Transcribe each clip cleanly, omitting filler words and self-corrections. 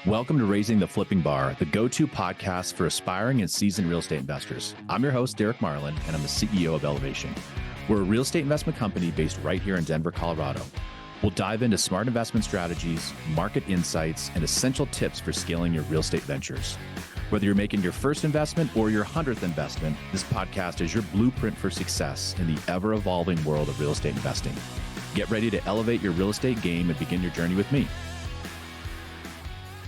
Welcome to Raising the Flipping Bar, the go-to podcast for aspiring and seasoned real estate investors. I'm your host, Derek Marlin, and I'm the CEO of Elevation. We're a real estate investment company based right here in Denver, Colorado. We'll dive into smart investment strategies, market insights, and essential tips for scaling your real estate ventures. Whether you're making your first investment or your 100th investment, this podcast is your blueprint for success in the ever-evolving world of real estate investing. Get ready to elevate your real estate game and begin your journey with me.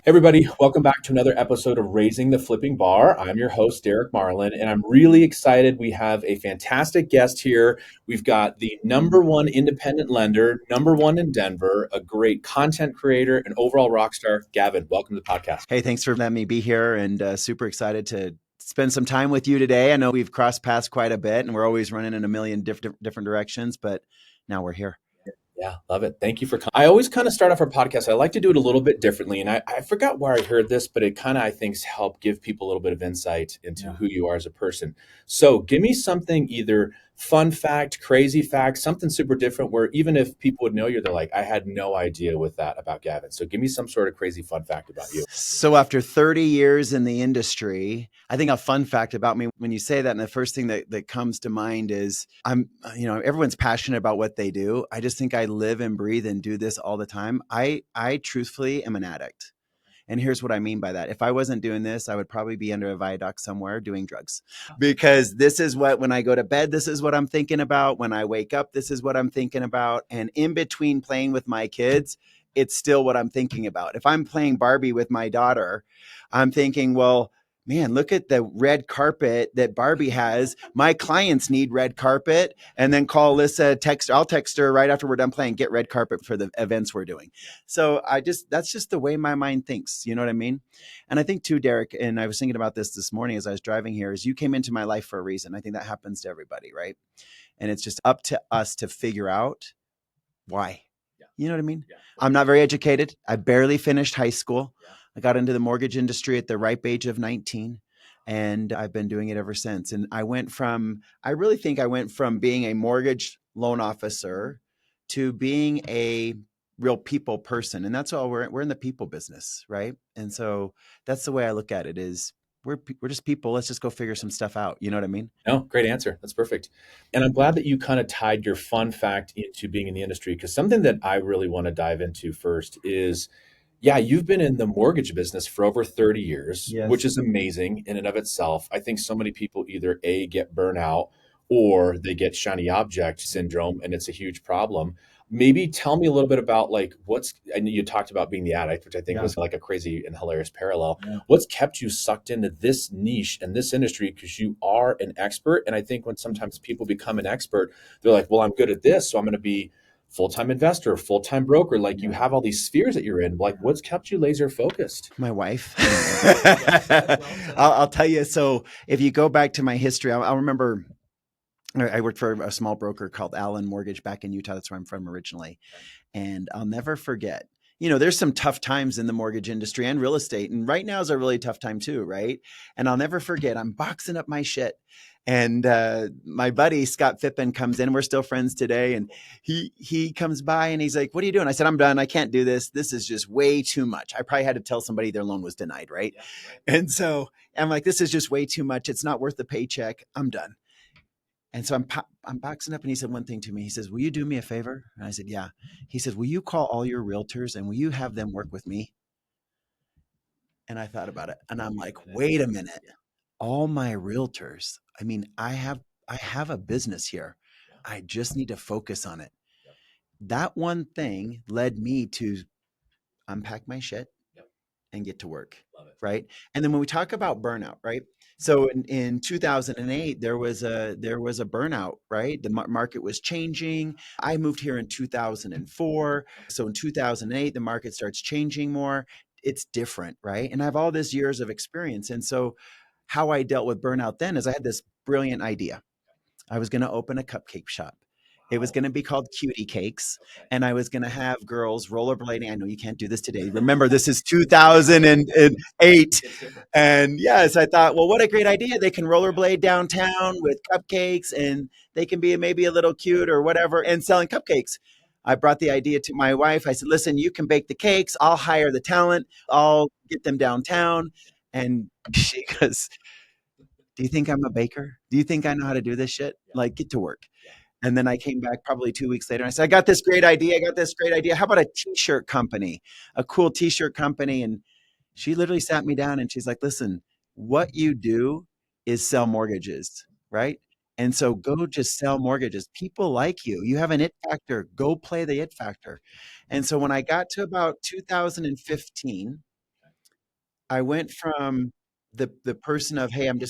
Hey everybody, welcome back to another episode of Raising the Flipping Bar. I'm your host, Derek Marlin, and I'm really excited. We have a fantastic guest here. We've got the number one independent lender, number one in Denver, a great content creator, and overall rock star, Gavin. Welcome to the podcast. Hey, thanks for letting me be here, and super excited to spend some time with you today. I know we've crossed paths quite a bit, and we're always running in a million different directions, but now we're here. Yeah, love it. Thank you for coming. I always kind of start off our podcast. I like to do it a little bit differently. And I forgot where I heard this, but it kind of, I think, help give people a little bit of insight into who you are as a person. So give me something, either fun fact, crazy fact, something super different where even if people would know you, they're like, I had no idea with that about Gavin. So give me some sort of crazy fun fact about you. So after 30 years in the industry, I think a fun fact about me, when you say that, and the first thing that comes to mind is everyone's passionate about what they do. I just think I live and breathe and do this all the time. I truthfully am an addict. And here's what I mean by that. If I wasn't doing this, I would probably be under a viaduct somewhere doing drugs, because this is what, when I go to bed, this is what I'm thinking about. When I wake up, this is what I'm thinking about. And in between playing with my kids, it's still what I'm thinking about. If I'm playing Barbie with my daughter, I'm thinking, well, man, look at the red carpet that Barbie has. My clients need red carpet. And then call Alyssa, I'll text her right after we're done playing, get red carpet for the events we're doing. So that's just the way my mind thinks. You know what I mean? And I think too, Derek, and I was thinking about this morning as I was driving here, is you came into my life for a reason. I think that happens to everybody, right? And it's just up to us to figure out why. You know what I mean? Yeah. I'm not very educated. I barely finished high school. Yeah. I got into the mortgage industry at the ripe age of 19, and I've been doing it ever since. And I really think I went from being a mortgage loan officer to being a real people person. And that's all we're in the people business, right? And so that's the way I look at it is, we're just people. Let's just go figure some stuff out. You know what I mean? No, great answer. That's perfect. And I'm glad that you kind of tied your fun fact into being in the industry, because something that I really want to dive into first is, you've been in the mortgage business for over 30 years, yes, which is amazing in and of itself. I think so many people either A, get burnout, or they get shiny object syndrome, and it's a huge problem. Maybe tell me a little bit about I know you talked about being the addict, which I think was like a crazy and hilarious parallel. Yeah. What's kept you sucked into this niche and this industry? Because you are an expert. And I think when sometimes people become an expert, they're like, well, I'm good at this, so I'm going to be full-time investor, full-time broker. Like, you have all these spheres that you're in. Like, what's kept you laser focused? My wife. I'll tell you. So if you go back to my history, I'll remember I worked for a small broker called Allen Mortgage back in Utah. That's where I'm from originally. And I'll never forget, there's some tough times in the mortgage industry and real estate. And right now is a really tough time too, right? And I'll never forget, I'm boxing up my shit. And my buddy, Scott Phippen, comes in. We're still friends today. And he comes by and he's like, what are you doing? I said, I'm done. I can't do this. This is just way too much. I probably had to tell somebody their loan was denied, right? Yeah, right. And so I'm like, this is just way too much. It's not worth the paycheck. I'm done. And so I'm boxing up, and he said one thing to me. He says, will you do me a favor? And I said, yeah. He says, will you call all your realtors and will you have them work with me? And I thought about it, and I'm like, wait a minute. All my realtors. I mean, I have a business here. I just need to focus on it. That one thing led me to unpack my shit and get to work. Right. And then when we talk about burnout, right? So in 2008, there was a burnout, right? The market was changing. I moved here in 2004. So in 2008, the market starts changing more. It's different, right? And I have all this years of experience. And so how I dealt with burnout then is I had this brilliant idea. I was going to open a cupcake shop. It was going to be called Cutie Cakes, and I was going to have girls rollerblading. I know you can't do this today. Remember, this is 2008. And yes, I thought, well, what a great idea. They can rollerblade downtown with cupcakes, and they can be maybe a little cute or whatever and selling cupcakes. I brought the idea to my wife. I said, listen, you can bake the cakes. I'll hire the talent. I'll get them downtown. And she goes, do you think I'm a baker? Do you think I know how to do this shit? Like, get to work. And then I came back probably 2 weeks later and I said, I got this great idea. I got this great idea. How about a t-shirt company, a cool t-shirt company? And she literally sat me down and she's like, listen, what you do is sell mortgages, right? And so go just sell mortgages. People like you. You have an it factor. Go play the it factor. And so when I got to about 2015, I went from the person of, hey, I'm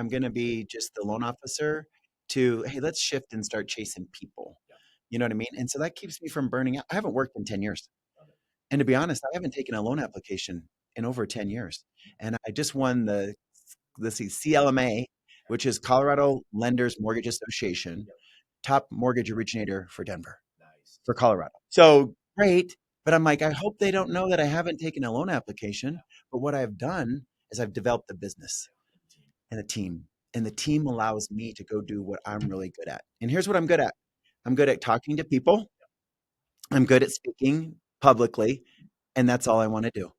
gonna be just the loan officer to, hey, let's shift and start chasing people. You know what I mean? And so that keeps me from burning out. I haven't worked in 10 years. And to be honest, I haven't taken a loan application in over 10 years. And I just won the, let's see, CLMA, which is Colorado Lenders Mortgage Association, top mortgage originator for Denver, for Colorado. So great. But I'm like, I hope they don't know that I haven't taken a loan application. But what I've done is I've developed a business and a team. And the team allows me to go do what I'm really good at. And here's what I'm good at. I'm good at talking to people. I'm good at speaking publicly. And that's all I want to do.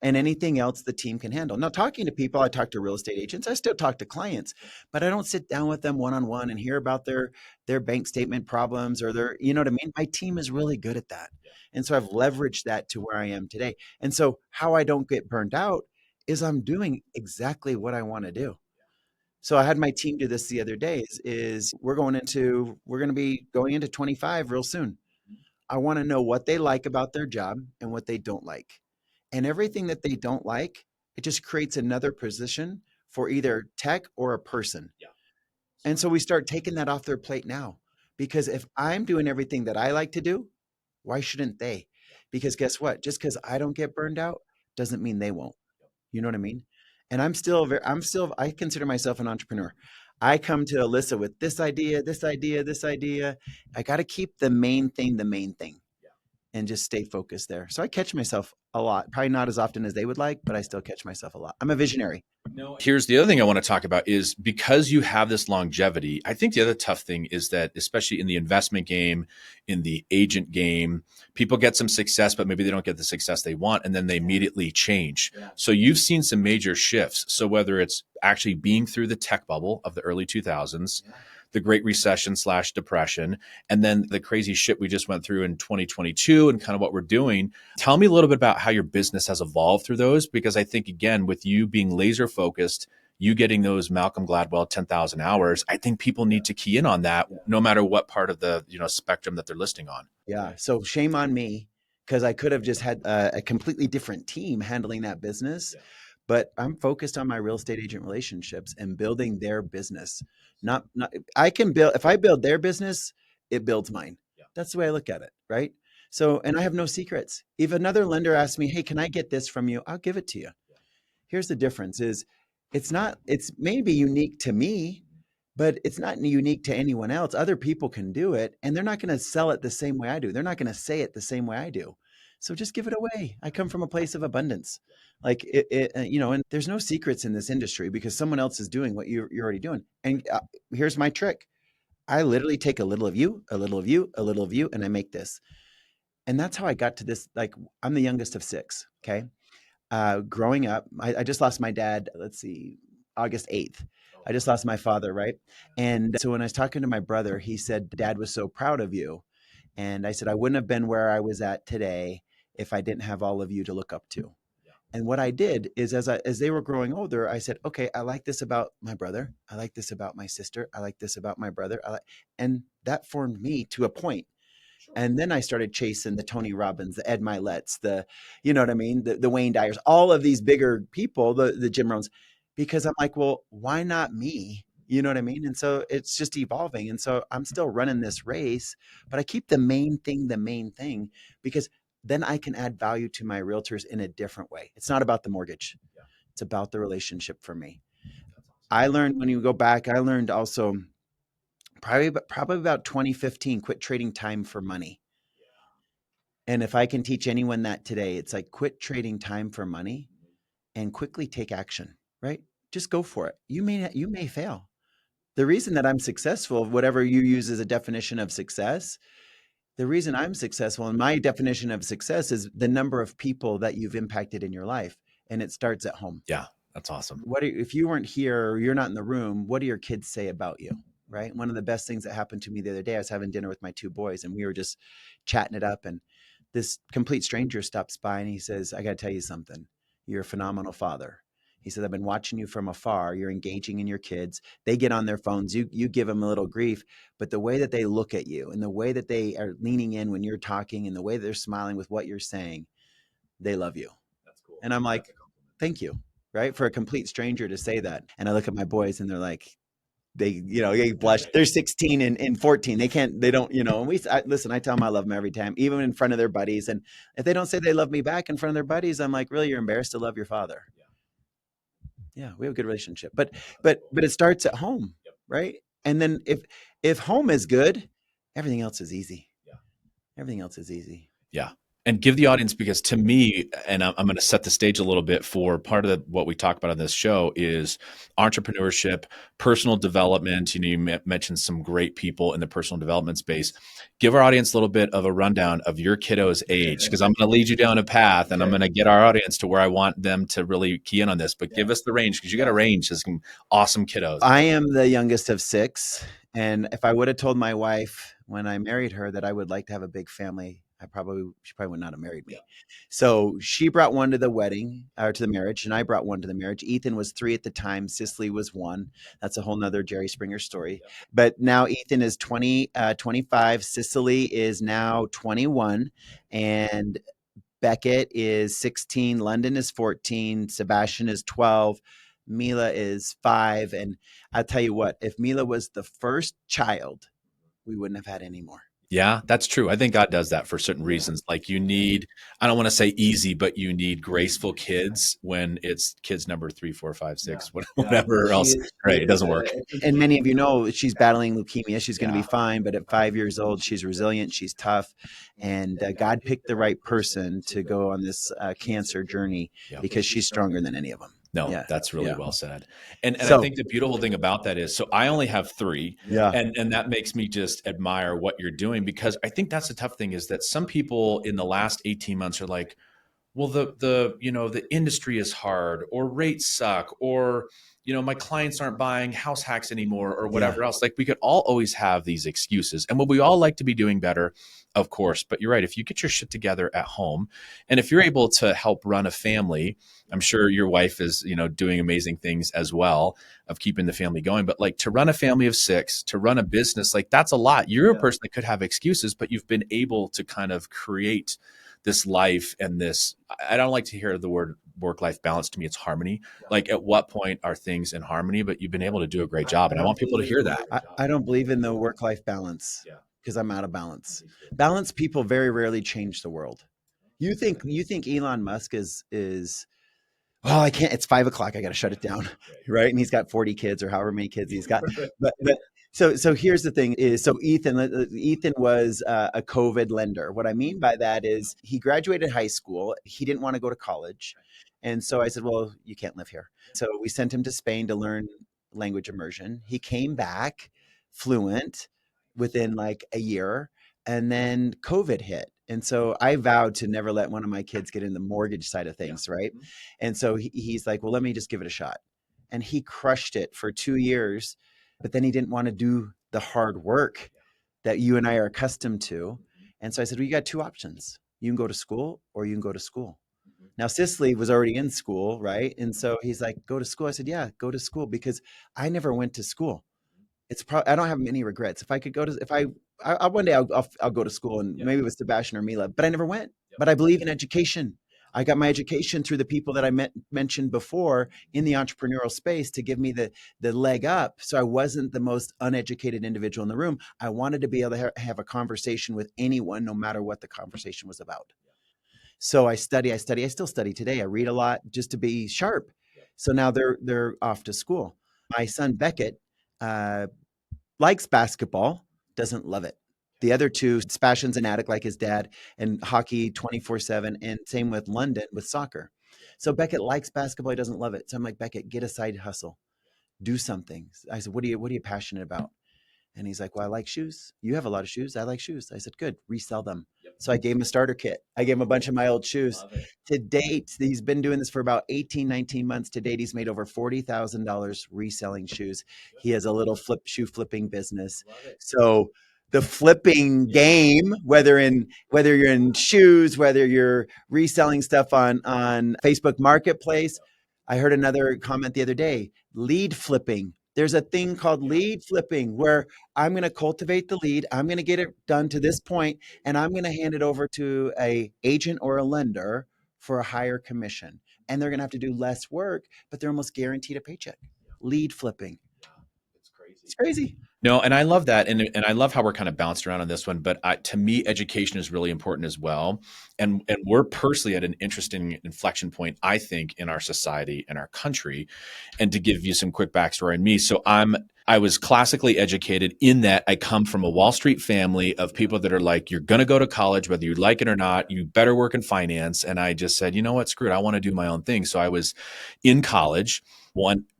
And anything else the team can handle. Now, talking to people, I talk to real estate agents. I still talk to clients, but I don't sit down with them one-on-one and hear about their bank statement problems or their, you know what I mean? My team is really good at that. And so I've leveraged that to where I am today. And so how I don't get burned out is I'm doing exactly what I want to do. So I had my team do this the other day is we're going to be going into 25 real soon. I want to know what they like about their job and what they don't like. And everything that they don't like, it just creates another position for either tech or a person. And so we start taking that off their plate now. Because if I'm doing everything that I like to do, why shouldn't they? Because guess what? Just because I don't get burned out doesn't mean they won't. You know what I mean? And I consider myself an entrepreneur. I come to Alyssa with this idea, this idea, this idea. I got to keep the main thing, and just stay focused there. So I catch myself a lot, probably not as often as they would like, but I still catch myself a lot. I'm a visionary. Here's the other thing I want to talk about is because you have this longevity, I think the other tough thing is that, especially in the investment game, in the agent game, people get some success, but maybe they don't get the success they want, and then they immediately change. So you've seen some major shifts. So whether it's actually being through the tech bubble of the early 2000s, the Great Recession/Depression, and then the crazy shit we just went through in 2022 and kind of what we're doing. Tell me a little bit about how your business has evolved through those, because I think, again, with you being laser focused, you getting those Malcolm Gladwell 10,000 hours, I think people need to key in on that no matter what part of the spectrum that they're listing on. Yeah. So shame on me, because I could have just had a completely different team handling that business. But I'm focused on my real estate agent relationships and building their business. Not I can build, if I build their business, it builds mine. That's the way I look at it, right? So, and I have no secrets. If another lender asks me, hey, can I get this from you? I'll give it to you. Here's the difference is it's maybe unique to me, but it's not unique to anyone else. Other people can do it, and they're not going to sell it the same way I do. They're not going to say it the same way I do. So just give it away. I come from a place of abundance. Like and there's no secrets in this industry because someone else is doing what you're already doing. And here's my trick. I literally take a little of you, a little of you, a little of you, and I make this. And that's how I got to this. Like, I'm the youngest of 6. Okay. Growing up, I just lost my dad. Let's see, August 8th. I just lost my father. Right. And so when I was talking to my brother, he said, Dad was so proud of you. And I said, I wouldn't have been where I was at today if I didn't have all of you to look up to. And what I did is as they were growing older, I said, okay, I like this about my brother. I like this about my sister. I like this about my brother. And that formed me to a point. And then I started chasing the Tony Robbins, the Ed Miletts, you know what I mean? The Wayne Dyers, all of these bigger people, the Jim Rohns, because I'm like, well, why not me? You know what I mean? And so it's just evolving. And so I'm still running this race, but I keep the main thing, because then I can add value to my realtors in a different way. It's not about the mortgage. It's about the relationship for me. I learned when you go back, I learned also probably about 2015, quit trading time for money. And if I can teach anyone that today, it's like quit trading time for money and quickly take action, right? Just go for it. You may fail. The reason that I'm successful, whatever you use as a definition of success, The reason I'm successful, and my definition of success, is the number of people that you've impacted in your life. And it starts at home. Yeah, that's awesome. If you weren't here or you're not in the room, what do your kids say about you? Right. One of the best things that happened to me the other day, I was having dinner with my two boys and we were just chatting it up. And this complete stranger stops by and he says, I got to tell you something. You're a phenomenal father. He said, I've been watching you from afar. You're engaging in your kids. They get on their phones. You give them a little grief, but the way that they look at you and the way that they are leaning in when you're talking and the way that they're smiling with what you're saying, they love you. That's cool. And I'm like, thank you. Right. For a complete stranger to say that. And I look at my boys and they're like, they blush. They're 16 and 14. They don't, and listen, I tell them I love them every time, even in front of their buddies. And if they don't say they love me back in front of their buddies, I'm like, really, you're embarrassed to love your father. Yeah. We have a good relationship, but it starts at home. Right. And then if home is good, everything else is easy. Everything else is easy. Yeah. And give the audience, because to me, and I'm going to set the stage a little bit for part of what we talk about on this show is entrepreneurship, personal development. You mentioned some great people in the personal development space. Give our audience a little bit of a rundown of your kiddo's age, because I'm going to lead you down a path and I'm going to get our audience to where I want them to really key in on this. But give us the range, because you got a range of some awesome kiddos. I am the youngest of 6. And if I would have told my wife when I married her that I would like to have a big family, she probably would not have married me. Yeah. So she brought one to the wedding or to the marriage, and I brought one to the marriage. Ethan was 3 at the time. Cicely was 1. That's a whole nother Jerry Springer story. Yeah. But now Ethan is 25. Cicely is now 21, and Beckett is 16. London is 14. Sebastian is 12. Mila is 5. And I'll tell you what, if Mila was the first child, we wouldn't have had any more. Yeah, that's true. I think God does that for certain reasons. Like you need, I don't want to say easy, but you need graceful kids when it's kids number 3, 4, 5, 6, whatever else. Right. It doesn't work. And many of you know she's battling leukemia. She's going to be fine. But at 5 years old, she's resilient. She's tough. And God picked the right person to go on this cancer journey because she's stronger than any of them. No, that's really well said. And I think the beautiful thing about that is, so I only have 3 and that makes me just admire what you're doing, because I think that's the tough thing is that some people in the last 18 months are like, well, the industry is hard, or rates suck, or, my clients aren't buying house hacks anymore, or whatever else. Like we could all always have these excuses, and would we all like to be doing better? Of course. But you're right. If you get your shit together at home, and if you're able to help run a family, I'm sure your wife is, doing amazing things as well of keeping the family going. But like to run a family of 6, to run a business, like that's a lot. You're a person that could have excuses, but you've been able to kind of create this life and this, I don't like to hear the word work-life balance. To me, it's harmony. Like at what point are things in harmony, but you've been able to do a great job. And I want people to hear that. I don't believe in the work-life balance because I'm out of balance. Balanced people very rarely change the world. You think Elon Musk is well, I can't, it's 5 o'clock. I got to shut it down. Right. And he's got 40 kids or however many kids he's got. But so here's the thing is, so Ethan was a COVID lender. What I mean by that is he graduated high school. He didn't want to go to college. And so I said, well, you can't live here. So we sent him to Spain to learn language immersion. He came back fluent within like a year, and then COVID hit. And so I vowed to never let one of my kids get in the mortgage side of things. Right. And so he's like, well, let me just give it a shot. And he crushed it for 2 years, but then he didn't want to do the hard work that you and I are accustomed to. And so I said, well, you got 2 options. You can go to school or you can go to school. Now, Cicely was already in school, right? And so he's like, go to school. I said, yeah, go to school, because I never went to school. I don't have any regrets. If I could one day I'll go to school, and maybe with Sebastian or Mila, but I never went. But I believe in education. I got my education through the people that I mentioned before in the entrepreneurial space to give me the leg up. So I wasn't the most uneducated individual in the room. I wanted to be able to have a conversation with anyone, no matter what the conversation was about. So I study. I still study today. I read a lot just to be sharp. So now they're off to school. My son Beckett likes basketball, doesn't love it. The other 2, Sebastian's an addict like his dad, and hockey 24/7, and same with London with soccer. So Beckett likes basketball, he doesn't love it. So I'm like, Beckett, get a side hustle, do something. I said, what are you passionate about? And he's like, well, I like shoes. You have a lot of shoes. I like shoes. I said, good, resell them. Yep. So I gave him a starter kit. I gave him a bunch of my old shoes. Love it. To date, he's been doing this for about 18, 19 months. To date, he's made over $40,000 reselling shoes. He has a little shoe flipping business. Love it. So the flipping game, whether you're in shoes, whether you're reselling stuff on Facebook Marketplace. I heard another comment the other day, lead flipping. There's a thing called lead flipping where I'm going to cultivate the lead. I'm going to get it done to this point, and I'm going to hand it over to a agent or a lender for a higher commission. And they're going to have to do less work, but they're almost guaranteed a paycheck. Lead flipping. Yeah, it's crazy. It's crazy. No, and I love that. And I love how we're kind of bounced around on this one. But to me, education is really important as well. And we're personally at an interesting inflection point, I think, in our society and our country. And to give you some quick backstory on me. So I was classically educated in that I come from a Wall Street family of people that are like, you're going to go to college, whether you like it or not, you better work in finance. And I just said, you know what, screw it. I want to do my own thing. So I was in college,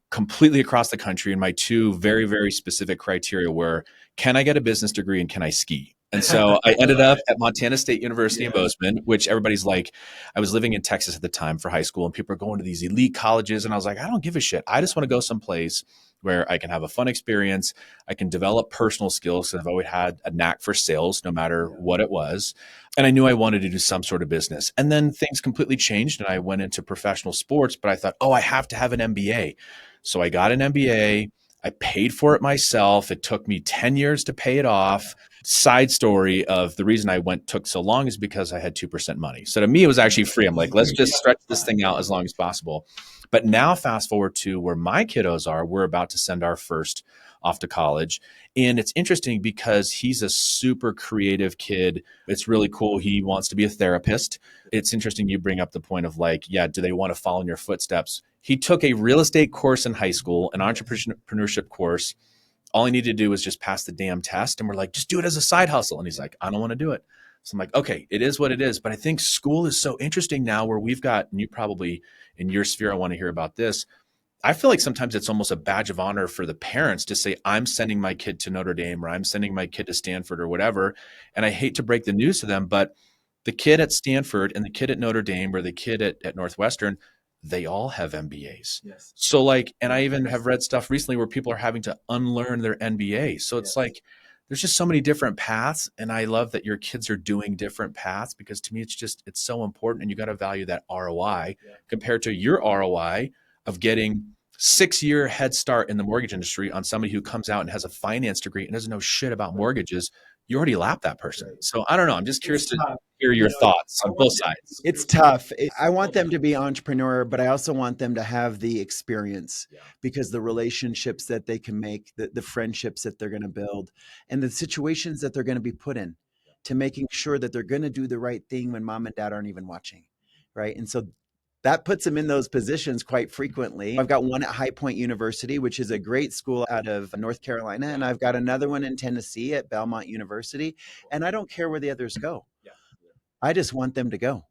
completely across the country. And my two very, very specific criteria were, can I get a business degree and can I ski? And so I ended up at Montana State University in Bozeman, which everybody's like, I was living in Texas at the time for high school and people are going to these elite colleges. And I was like, I don't give a shit. I just want to go someplace where I can have a fun experience. I can develop personal skills. I've always had a knack for sales, no matter what it was. And I knew I wanted to do some sort of business. And then things completely changed and I went into professional sports, but I thought, I have to have an MBA. So I got an MBA. I paid for it myself. It took me 10 years to pay it off. Side story of the reason I took so long is because I had 2% money. So to me, it was actually free. I'm like, let's just stretch this thing out as long as possible. But now fast forward to where my kiddos are, we're about to send our first off to college. And it's interesting because he's a super creative kid. It's really cool. He wants to be a therapist. It's interesting you bring up the point of like, do they want to follow in your footsteps? He took a real estate course in high school, an entrepreneurship course. All he needed to do was just pass the damn test. And we're like, just do it as a side hustle. And he's like, I don't want to do it. So I'm like, okay, it is what it is. But I think school is so interesting now where we've got, and you probably in your sphere, I want to hear about this. I feel like sometimes it's almost a badge of honor for the parents to say, I'm sending my kid to Notre Dame or I'm sending my kid to Stanford or whatever. And I hate to break the news to them, but the kid at Stanford and the kid at Notre Dame or the kid at Northwestern, they all have MBAs. Yes. So like, and I even have read stuff recently where people are having to unlearn their MBA. So it's like, there's just so many different paths. And I love that your kids are doing different paths because to me, it's so important. And you got to value that ROI compared to your ROI of getting 6-year head start in the mortgage industry on somebody who comes out and has a finance degree and doesn't know shit about mortgages. You already lapped that person. So I don't know. I'm just curious to hear your thoughts on both sides. It's tough. I want them to be entrepreneur, but I also want them to have the experience because the relationships that they can make, the friendships that they're going to build, and the situations that they're going to be put in to making sure that they're going to do the right thing when mom and dad aren't even watching. Right. And so that puts them in those positions quite frequently. I've got one at High Point University, which is a great school out of North Carolina. And I've got another one in Tennessee at Belmont University. And I don't care where the others go. I just want them to go.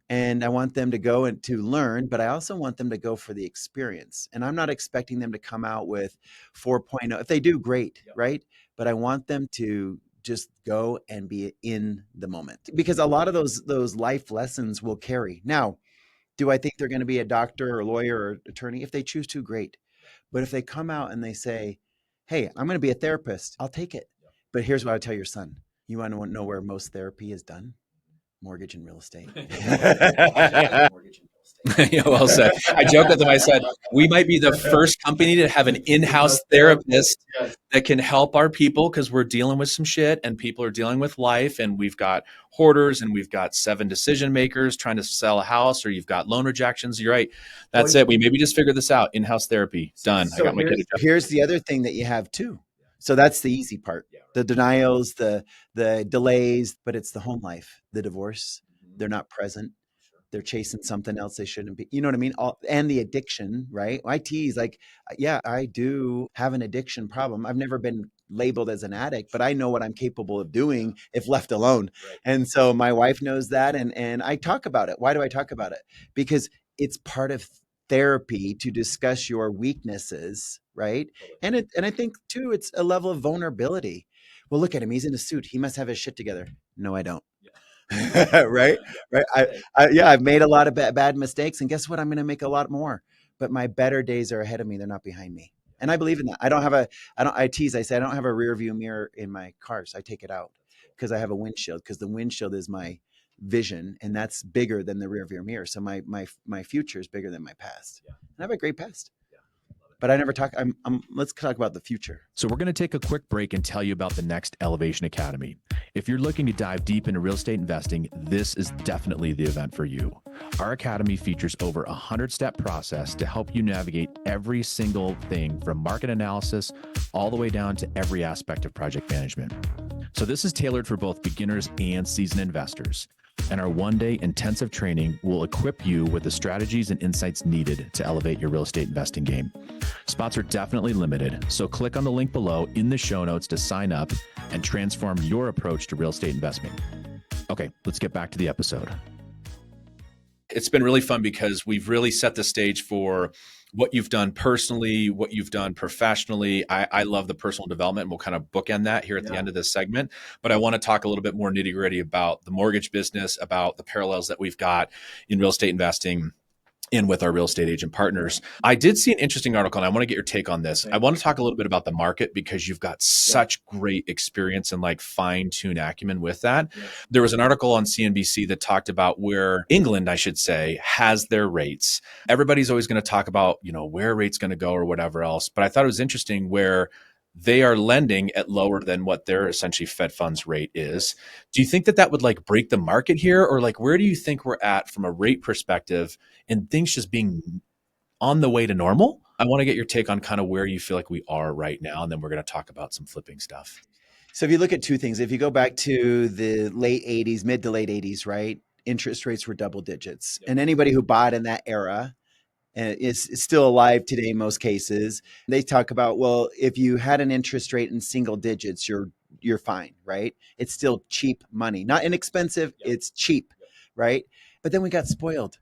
And I want them to go and to learn, but I also want them to go for the experience. And I'm not expecting them to come out with 4.0. If they do, great, right? But I want them to just go and be in the moment because a lot of those life lessons will carry. Now, do I think they're going to be a doctor or a lawyer or attorney? If they choose to, great. But if they come out and they say, hey, I'm going to be a therapist, I'll take it. But here's what I tell your son. You want to know where most therapy is done? Mortgage and real estate. Yeah, well said. I joked with them. I said, we might be the first company to have an in-house therapist that can help our people because we're dealing with some shit and people are dealing with life. And we've got hoarders and we've got 7 decision makers trying to sell a house or you've got loan rejections. You're right. That's it. We maybe just figured this out. In-house therapy. Done. So I got my kid. Here's the other thing that you have too. So that's the easy part. The denials, the delays, but it's the home life, the divorce. They're not present. They're chasing something else they shouldn't be. You know what I mean? And the addiction, right? I tease like, yeah, I do have an addiction problem. I've never been labeled as an addict, but I know what I'm capable of doing if left alone. Right. And so my wife knows that. And I talk about it. Why do I talk about it? Because it's part of therapy to discuss your weaknesses, right? And I think too, it's a level of vulnerability. Well, look at him. He's in a suit. He must have his shit together. No, I don't. Right. Right. Yeah, I've made a lot of bad mistakes, and guess what? I'm going to make a lot more, but my better days are ahead of me. They're not behind me. And I believe in that. I tease, I say, I don't have a rear view mirror in my car. So I take it out because I have a windshield, because the windshield is my vision, and that's bigger than the rear view mirror. So my future is bigger than my past. And I have a great past. But I never talk. Let's talk about the future. So we're going to take a quick break and tell you about the next Elevation Academy. If you're looking to dive deep into real estate investing, this is definitely the event for you. Our academy features over a 100-step process to help you navigate every single thing from market analysis all the way down to every aspect of project management. So this is tailored for both beginners and seasoned investors. And our one-day intensive training will equip you with the strategies and insights needed to elevate your real estate investing game. Spots are definitely limited, so click on the link below in the show notes to sign up and transform your approach to real estate investment. Okay, let's get back to the episode. It's been really fun because we've really set the stage for what you've done personally, what you've done professionally. I love the personal development, and we'll kind of bookend that here at the end of this segment. But I want to talk a little bit more nitty gritty about the mortgage business, about the parallels that we've got in real estate investing and with our real estate agent partners. I did see an interesting article, and I want to get your take on this. I want to talk a little bit about the market because you've got such great experience and like fine-tune acumen with that. There was an article on CNBC that talked about where England, I should say, has their rates. Everybody's always going to talk about, where rates going to go or whatever else. But I thought it was interesting where they are lending at lower than what their essentially Fed funds rate is. Do you think that would like break the market here? Or like, where do you think we're at from a rate perspective and things just being on the way to normal? I want to get your take on kind of where you feel like we are right now. And then we're going to talk about some flipping stuff. So if you look at two things, if you go back to the late 80s, mid to late 80s, right? Interest rates were double digits. And anybody who bought in that era is still alive today in most cases. They talk about, well, if you had an interest rate in single digits, you're fine, right? It's still cheap money, not inexpensive. It's cheap, right? But then we got spoiled.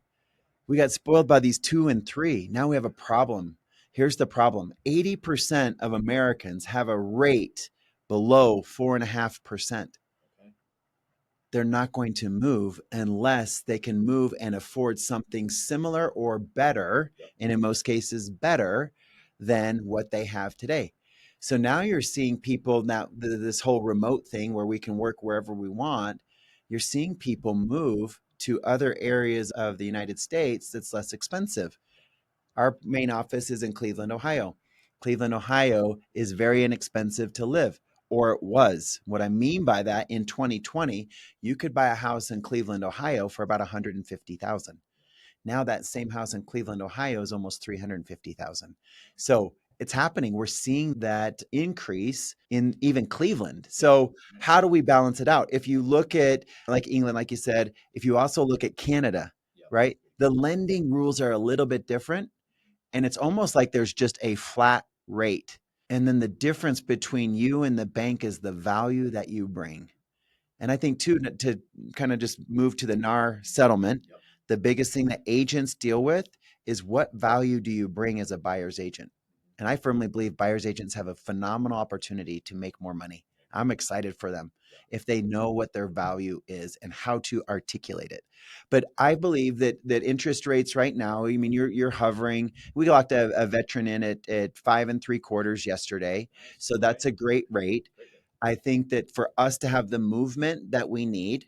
We got spoiled by these 2 and 3. Now we have a problem. Here's the problem. 80% of Americans have a rate below 4.5%. They're not going to move unless they can move and afford something similar or better, and in most cases better than what they have today. So now you're seeing people, now this whole remote thing where we can work wherever we want, you're seeing people move to other areas of the United States that's less expensive. Our main office is in Cleveland, Ohio. Cleveland, Ohio is very inexpensive to live. Or it was. What I mean by that, in 2020, you could buy a house in Cleveland, Ohio for about $150,000. Now that same house in Cleveland, Ohio is almost $350,000. So it's happening. We're seeing that increase in even Cleveland. So how do we balance it out? If you look at like England, like you said, if you also look at Canada, right? The lending rules are a little bit different. And it's almost like there's just a flat rate. And then the difference between you and the bank is the value that you bring. And I think too, to kind of just move to the NAR settlement, the biggest thing that agents deal with is what value do you bring as a buyer's agent? And I firmly believe buyer's agents have a phenomenal opportunity to make more money. I'm excited for them if they know what their value is and how to articulate it. But I believe that interest rates right now, I mean, you're hovering. We locked a veteran in at 5.75% yesterday. So that's a great rate. I think that for us to have the movement that we need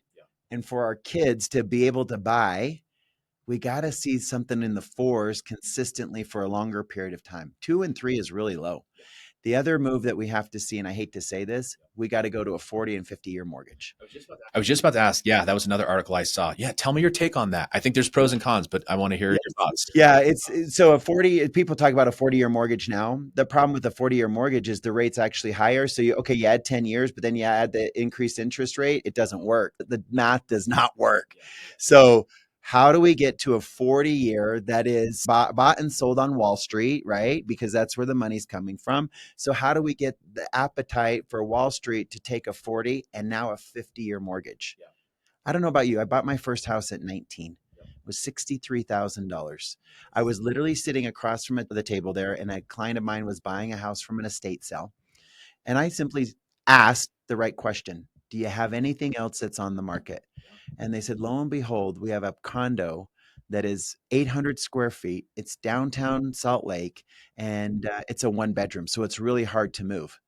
and for our kids to be able to buy, we got to see something in the 4s consistently for a longer period of time. 2 and 3 is really low. The other move that we have to see, and I hate to say this, we got to go to a 40 and 50-year mortgage. I was just about to ask. Yeah, that was another article I saw. Yeah, tell me your take on that. I think there's pros and cons, but I want to hear your thoughts. Yeah, it's so a 40. People talk about a 40-year mortgage now. The problem with a 40-year mortgage is the rate's actually higher. So you add 10 years, but then you add the increased interest rate. It doesn't work. The math does not work. So how do we get to a 40-year that is bought and sold on Wall Street, right? Because that's where the money's coming from. So how do we get the appetite for Wall Street to take a 40 and now a 50-year mortgage? I don't know about you. I bought my first house at 19. was $63,000. I was literally sitting across from the table there, and a client of mine was buying a house from an estate sale. And I simply asked the right question. Do you have anything else that's on the market? And they said, lo and behold, we have a condo that is 800 square feet. It's downtown Salt Lake, and it's a 1 bedroom. So it's really hard to move.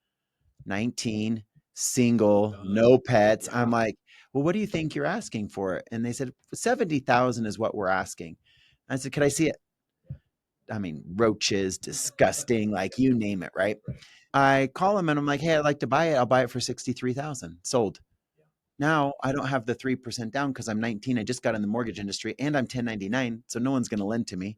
19, single, no pets. I'm like, well, what do you think you're asking for it? And they said, 70,000 is what we're asking. I said, could I see it? I mean, roaches, disgusting, like you name it, right? I call them and I'm like, hey, I'd like to buy it. I'll buy it for 63,000. Sold. Now I don't have the 3% down because I'm 19. I just got in the mortgage industry and I'm 1099. So no one's going to lend to me.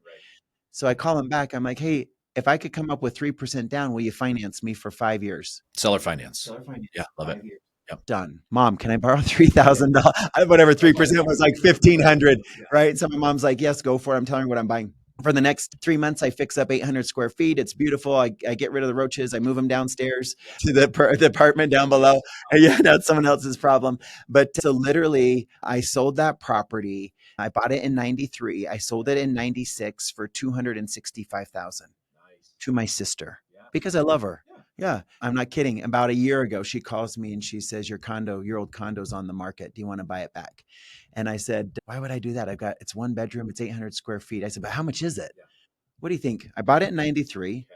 So I call them back. I'm like, hey, if I could come up with 3% down, will you finance me for 5 years? Seller finance. Yeah, love it. Yep. Done. Mom, can I borrow $3,000? Whatever 3% was, like 1,500, right? So my mom's like, yes, go for it. I'm telling her what I'm buying. For the next 3 months, I fix up 800 square feet. It's beautiful. I get rid of the roaches. I move them downstairs to the apartment down below. Yeah, that's someone else's problem. But so literally, I sold that property. I bought it in 93. I sold it in 96 for $265,000 to my sister because I love her. Yeah, I'm not kidding. About a year ago, she calls me and she says, your old condo's on the market. Do you want to buy it back? And I said, why would I do that? It's 1 bedroom. It's 800 square feet. I said, but how much is it? What do you think? I bought it in 93.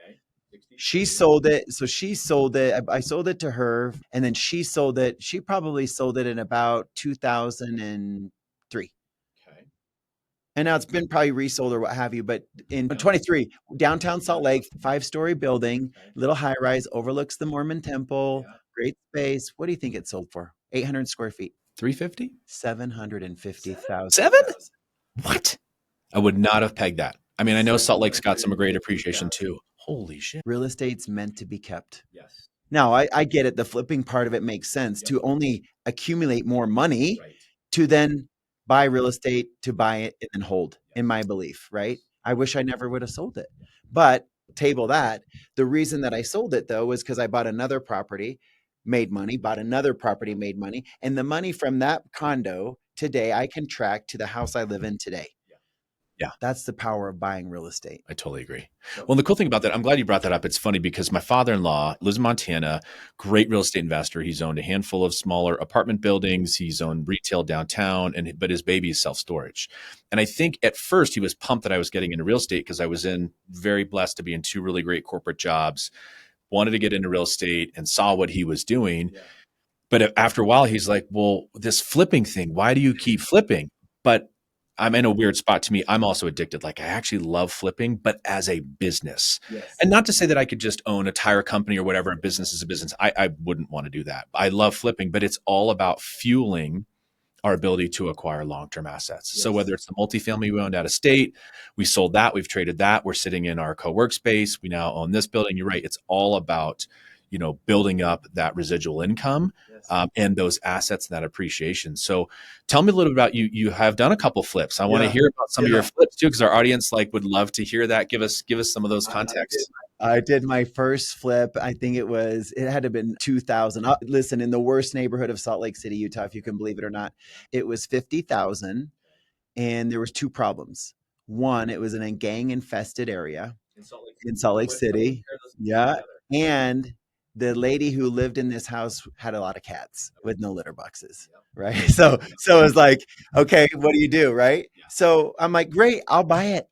She sold it. So she sold it. I sold it to her, and then she sold it. She probably sold it in about 2003. And now it's been probably resold or what have you. But in 23, downtown Salt Lake, 5-story building, little high rise, overlooks the Mormon temple, great space. What do you think it sold for? 800 square feet. 350? 750,000. 7? What? I would not have pegged that. I mean, I know Salt Lake's got some great appreciation too. Holy shit. Real estate's meant to be kept. Yes. Now, I get it. The flipping part of it makes sense to only accumulate more money to then buy real estate, to buy it and then hold, in my belief, right? I wish I never would have sold it. But table that. The reason that I sold it, though, was because I bought another property, made money, bought another property, made money. And the money from that condo today, I can track to the house I live in today. Yeah. That's the power of buying real estate. I totally agree. Well, and the cool thing about that, I'm glad you brought that up. It's funny because my father-in-law lives in Montana, great real estate investor. He's owned a handful of smaller apartment buildings. He's owned retail downtown, but his baby is self-storage. And I think at first he was pumped that I was getting into real estate because I was very blessed to be in 2 really great corporate jobs, wanted to get into real estate and saw what he was doing. Yeah. But after a while, he's like, well, this flipping thing, why do you keep flipping? But I'm in a weird spot. To me, I'm also addicted. Like, I actually love flipping, but as a business. Yes. And not to say that I could just own a tire company or whatever. A business is a business. I wouldn't want to do that. I love flipping, but it's all about fueling our ability to acquire long-term assets. Yes. So whether it's the multifamily we owned out of state, we sold that, we've traded that, we're sitting in our co-work space, we now own this building. You're right. It's all about, building up that residual income. Yes. And those assets and that appreciation. So tell me a little bit about you. You have done a couple flips. I want to hear about some of your flips too, because our audience would love to hear that. Give us some of those contexts. I did my first flip. I think it had to have been 2000. Listen, in the worst neighborhood of Salt Lake City, Utah, if you can believe it or not, it was 50,000. And there was 2 problems. One, it was in a gang infested area in Salt Lake City. Yeah. And the lady who lived in this house had a lot of cats with no litter boxes, right? So it was like, okay, what do you do, right? So I'm like, great, I'll buy it.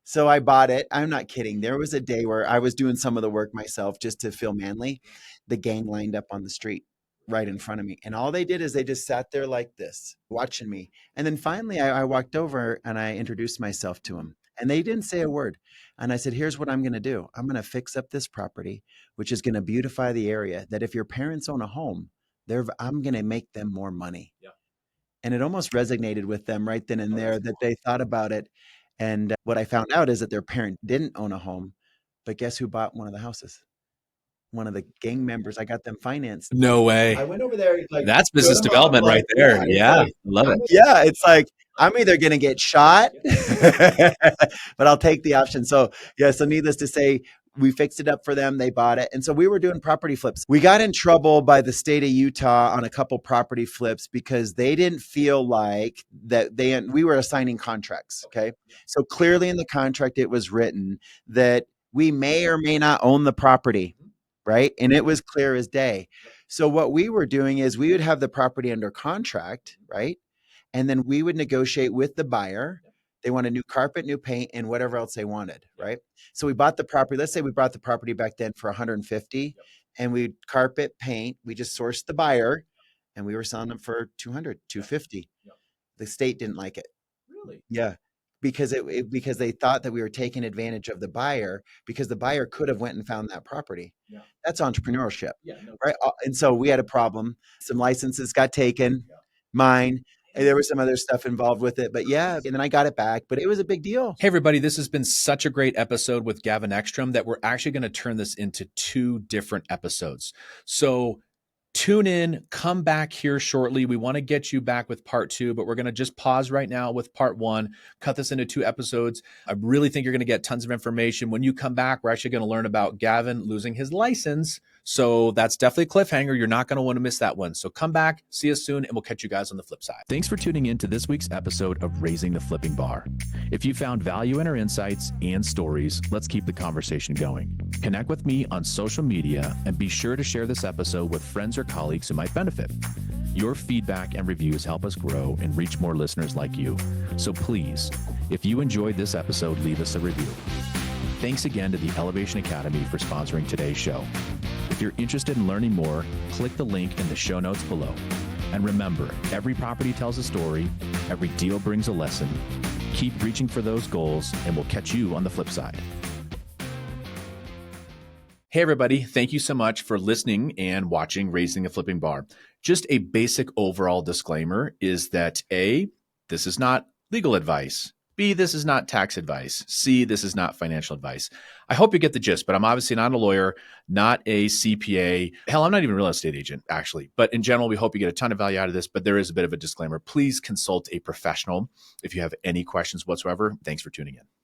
So I bought it. I'm not kidding. There was a day where I was doing some of the work myself just to feel manly. The gang lined up on the street right in front of me. And all they did is they just sat there like this, watching me. And then finally I walked over and I introduced myself to them. And they didn't say a word. And I said, here's what I'm going to do. I'm going to fix up this property, which is going to beautify the area, that if your parents own a home, I'm going to make them more money. Yeah. And it almost resonated with them right then and there that they thought about it. And what I found out is that their parent didn't own a home, but guess who bought one of the houses? One of the gang members. I got them financed. No way. I went over there. That's business development right there. Yeah. Love it. Yeah. It's like, I'm either going to get shot, but I'll take the option. So needless to say, We fixed it up for them. They bought it. And so we were doing property flips. We got in trouble by the state of Utah on a couple property flips because they didn't feel like that we were assigning contracts. Okay. So clearly in the contract, it was written that we may or may not own the property. Right. And it was clear as day. So what we were doing is we would have the property under contract. Right. And then we would negotiate with the buyer. They want a new carpet, new paint, and whatever else they wanted, right? So we bought the property. Let's say we bought the property back then for 150, and we carpet, paint. We just sourced the buyer, and we were selling them for 200, 250. The state didn't like it. Really? Yeah, because because they thought that we were taking advantage of the buyer because the buyer could have went and found that property. Yeah. That's entrepreneurship, No. right? And so we had a problem. Some licenses got taken, mine. And there was some other stuff involved with it, but yeah, and then I got it back, but it was a big deal. Hey, everybody, this has been such a great episode with Gavin Ekstrom that we're actually going to turn this into 2 different episodes. So tune in, come back here shortly. We want to get you back with part 2, but we're going to just pause right now with part 1, cut this into 2 episodes. I really think you're going to get tons of information. When you come back, we're actually going to learn about Gavin losing his license. So that's definitely a cliffhanger. You're not going to want to miss that one. So come back, see us soon, and we'll catch you guys on the flip side. Thanks for tuning in to this week's episode of Raising the Flipping Bar. If you found value in our insights and stories, let's keep the conversation going. Connect with me on social media and be sure to share this episode with friends or colleagues who might benefit. Your feedback and reviews help us grow and reach more listeners like you. So please, if you enjoyed this episode, leave us a review. Thanks again to the Elevation Academy for sponsoring today's show. If you're interested in learning more, click the link in the show notes below. And remember, every property tells a story, every deal brings a lesson. Keep reaching for those goals, and we'll catch you on the flip side. Hey, everybody. Thank you so much for listening and watching Raising the Flipping Bar. Just a basic overall disclaimer is that A, this is not legal advice. B, this is not tax advice. C, this is not financial advice. I hope you get the gist, but I'm obviously not a lawyer, not a CPA. Hell, I'm not even a real estate agent, actually. But in general, we hope you get a ton of value out of this, but there is a bit of a disclaimer. Please consult a professional if you have any questions whatsoever. Thanks for tuning in.